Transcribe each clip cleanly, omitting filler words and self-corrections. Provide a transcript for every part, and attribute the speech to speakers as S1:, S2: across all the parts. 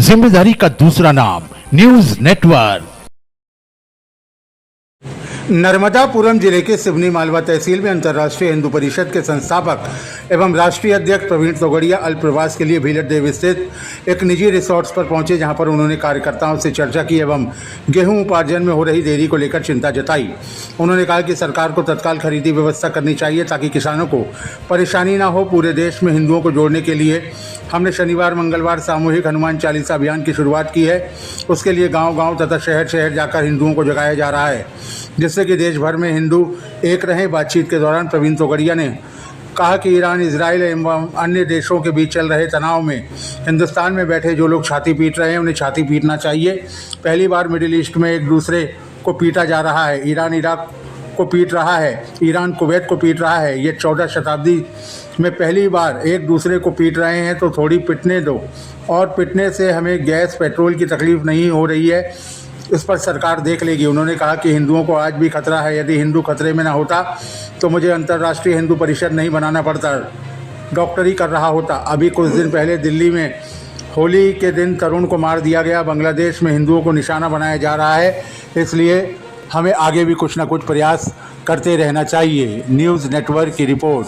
S1: जिम्मेदारी का दूसरा नाम न्यूज नेटवर्क।
S2: नर्मदापुरम जिले के सिवनी मालवा तहसील में अंतर्राष्ट्रीय हिंदू परिषद के संस्थापक एवं राष्ट्रीय अध्यक्ष प्रवीण तोगड़िया अल्पप्रवास के लिए भीलर देव स्थित एक निजी रिसोर्ट पर पहुंचे, जहां पर उन्होंने कार्यकर्ताओं से चर्चा की एवं गेहूं उपार्जन में हो रही देरी को लेकर चिंता जताई। उन्होंने कहा कि सरकार को तत्काल खरीदी व्यवस्था करनी चाहिए ताकि किसानों को परेशानी न हो। पूरे देश में हिंदुओं को जोड़ने के लिए हमने शनिवार मंगलवार सामूहिक हनुमान चालीसा अभियान की शुरुआत की है। उसके लिए गाँव-गाँव तथा शहर शहर जाकर हिंदुओं को जगाया जा रहा है, जिससे कि देश भर में हिंदू एक रहें। बातचीत के दौरान प्रवीण तोगड़िया ने कहा कि ईरान, इजराइल एवं अन्य देशों के बीच चल रहे तनाव में हिंदुस्तान में बैठे जो लोग छाती पीट रहे हैं, उन्हें छाती पीटना चाहिए। पहली बार मिडिल ईस्ट में एक दूसरे को पीटा जा रहा है। ईरान इराक को पीट रहा है, ईरान कुवैत को पीट रहा है। ये 14 शताब्दी में पहली बार एक दूसरे को पीट रहे हैं, तो थोड़ी पिटने दो। और पिटने से हमें गैस पेट्रोल की तकलीफ नहीं हो रही है, इस पर सरकार देख लेगी। उन्होंने कहा कि हिंदुओं को आज भी खतरा है। यदि हिंदू खतरे में ना होता तो मुझे अंतर्राष्ट्रीय हिंदू परिषद नहीं बनाना पड़ता, डॉक्टरी कर रहा होता। अभी कुछ दिन पहले दिल्ली में होली के दिन तरुण को मार दिया गया। बांग्लादेश में हिंदुओं को निशाना बनाया जा रहा है, इसलिए हमें आगे भी कुछ ना कुछ प्रयास करते रहना चाहिए। न्यूज़ नेटवर्क की रिपोर्ट।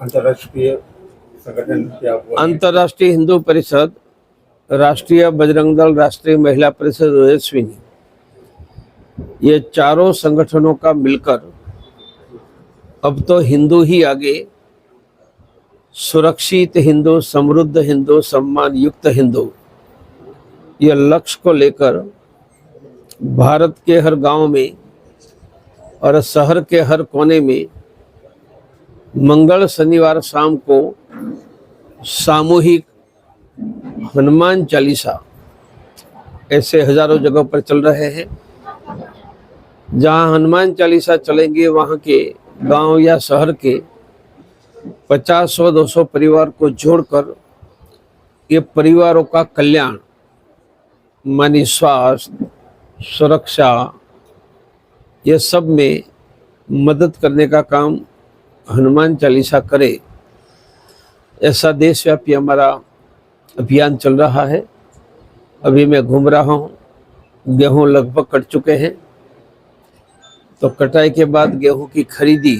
S2: अंतर्राष्ट्रीय संगठन क्या हुआ?
S3: अंतर्राष्ट्रीय हिंदू परिषद, राष्ट्रीय बजरंग दल, राष्ट्रीय महिला परिषद, ओएसवीनी, ये चारों संगठनों का मिलकर अब तो हिंदू ही आगे, सुरक्षित हिंदू, समृद्ध हिंदू, सम्मान युक्त हिंदू, ये लक्ष्य को लेकर भारत के हर गांव में और शहर के हर कोने में मंगल शनिवार शाम को सामूहिक हनुमान चालीसा ऐसे हजारों जगह पर चल रहे हैं। जहां हनुमान चालीसा चलेंगे वहां के गांव या शहर के 50-100-200 परिवार को जोड़कर ये परिवारों का कल्याण, मानी स्वास्थ्य, सुरक्षा, ये सब में मदद करने का काम हनुमान चालीसा करे, ऐसा देशव्यापी हमारा अभियान चल रहा है। अभी मैं घूम रहा हूँ, गेहूँ लगभग कट चुके हैं, तो कटाई के बाद गेहूँ की खरीदी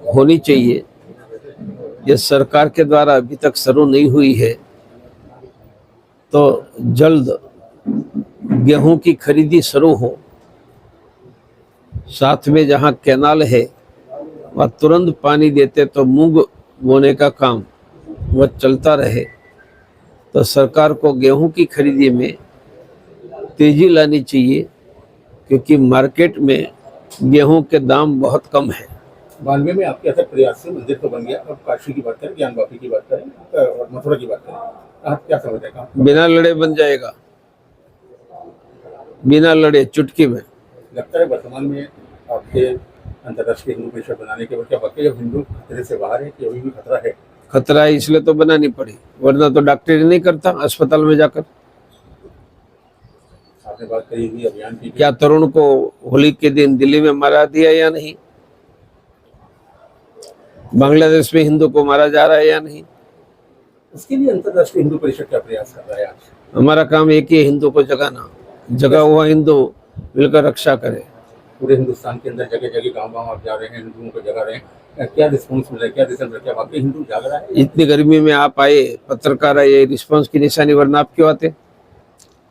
S3: होनी चाहिए। ये सरकार के द्वारा अभी तक शुरू नहीं हुई है, तो जल्द गेहूँ की खरीदी शुरू हो। साथ में जहाँ कैनाल है वह तुरंत पानी देते तो मूंग बोने का काम वह चलता रहे। तो सरकार को गेहूं की खरीदी में तेजी लानी चाहिए, क्योंकि मार्केट में गेहूं के दाम बहुत कम है।
S2: 92 में आपके अथक प्रयास से मंदिर तो बन गया। अब काशी की बात करें, ज्ञान वापी की बात करें और मथुरा की बात करें, आप क्या समझते हैं?
S3: बिना लड़े बन जाएगा, बिना लड़े चुटकी में।
S2: लगता है वर्तमान में आपके अंतर्राष्ट्रीय हिंदू परिषद बनाने के बाद क्या वाकई अब हिंदू खतरे से बाहर है कि अभी भी खतरा है?
S3: खतरा है, इसलिए तो बनानी पड़ी, वरना तो डॉक्टरी नहीं करता अस्पताल में जाकर।
S2: आपने बात करी हुई अभियान की,
S3: क्या तरुण को होली के दिन दिल्ली में मारा दिया या नहीं? बांग्लादेश में हिंदू को मारा जा रहा है या नहीं?
S2: उसके लिए अंतर्राष्ट्रीय हिंदू परिषद क्या प्रयास कर रहा है आज?
S3: हमारा काम एक ही है, हिंदू को जगाना। जगा हुआ हिंदू मिलकर रक्षा करे।
S2: पूरे हिंदुस्तान के अंदर जगह जगह गांव-गांव आप जा रहे हैं, हिंदुओं को जगा रहे हैं, क्या रिस्पॉन्स मिल रहा है, क्या रिजल्ट है? क्या वाकई हिंदू जाग रहा है?
S3: इतनी गर्मी में आप आए, पत्रकार आए, रिस्पांस की निशानी, वरना आप क्यों आते?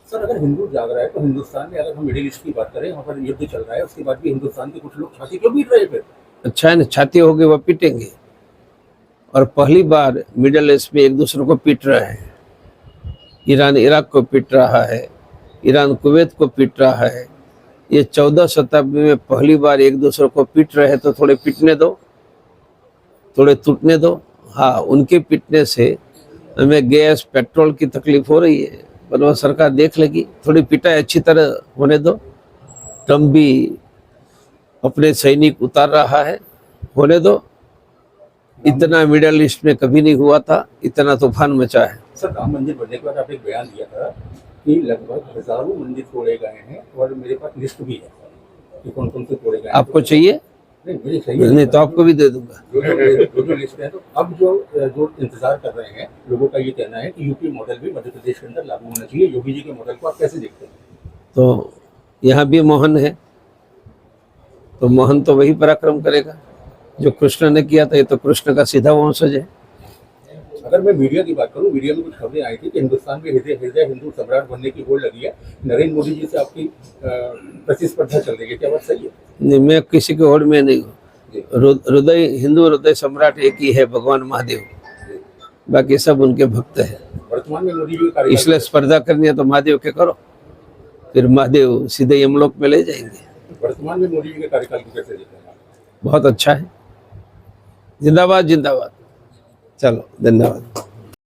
S2: सर, अगर हिंदू जाग रहा है तो हिंदुस्तान में, अगर हम मिडिल ईस्ट की बात करें, वहाँ पर युद्ध चल रहा है, उसके बाद भी हिंदुस्तान के कुछ लोग छाती क्यों पीट रहे हैं फिर?
S3: अच्छा है ना, छाती होगी वह पीटेंगे। और पहली बार मिडिल ईस्ट में एक दूसरे को पीट रहे हैं। ईरान इराक को पीट रहा है, ईरान कुवैत को पीट रहा है। ये 14 शताब्दी में पहली बार एक दूसरे को पीट रहे हैं, तो थोड़े पीटने दो, थोड़े टूटने दो। हाँ, उनके पीटने से हमें गैस पेट्रोल की तकलीफ हो रही है, पर वह सरकार देख लेगी। थोड़ी पिटाई अच्छी तरह होने दो। ट्रम्प भी अपने सैनिक उतार रहा है, होने दो। इतना मिडिल ईस्ट में कभी नहीं हुआ था, इतना तूफान मचा है।
S4: सर, राम मंदिर बनने के बाद आपने एक बयान दिया था कि लगभग हजारों मंदिर तोड़े गए हैं और मेरे पास लिस्ट भी है कि कौन कौन से तोड़े गए हैं।
S3: आपको चाहिए?
S4: नहीं, मुझे चाहिए।
S3: नहीं तो आपको भी दे दूंगा।
S4: जो लिस्ट है, तो अब जो इंतजार कर रहे हैं लोगों का ये कहना है कि यूपी मॉडल भी मध्य प्रदेश के अंदर लागू होना चाहिए। योगी जी के मॉडल को आप कैसे देखते हैं?
S3: तो यहाँ भी मोहन है, तो मोहन तो वही पराक्रम करेगा जो कृष्ण ने किया था। ये तो कृष्ण का सीधा वंशज है।
S4: अगर मैं मीडिया की बात करूं, मीडिया में कुछ खबरें आई थी कि हिंदुस्तान में हृदय हिंदू सम्राट बनने की होड़ लगी है। नरेंद्र मोदी जी से आपकी प्रतिस्पर्धा चल रही है, क्या बात सही है?
S3: नहीं, मैं किसी के होड़ में नहीं हूँ।
S4: जी।
S3: हृदय हिंदू हृदय सम्राट एक ही है, भगवान महादेव। बाकी सब उनके भक्त हैं।
S4: वर्तमान में मोदी जी के कार्यकाल
S3: इसलिए स्पर्धा करनी है तो महादेव के करो, फिर महादेव सीधे यमलोक में ले जाएंगे।
S4: वर्तमान में मोदी जी के कार्यकाल को कैसे देखते हैं?
S3: बहुत अच्छा है। जिंदाबाद जिंदाबाद। चलो, धन्यवाद।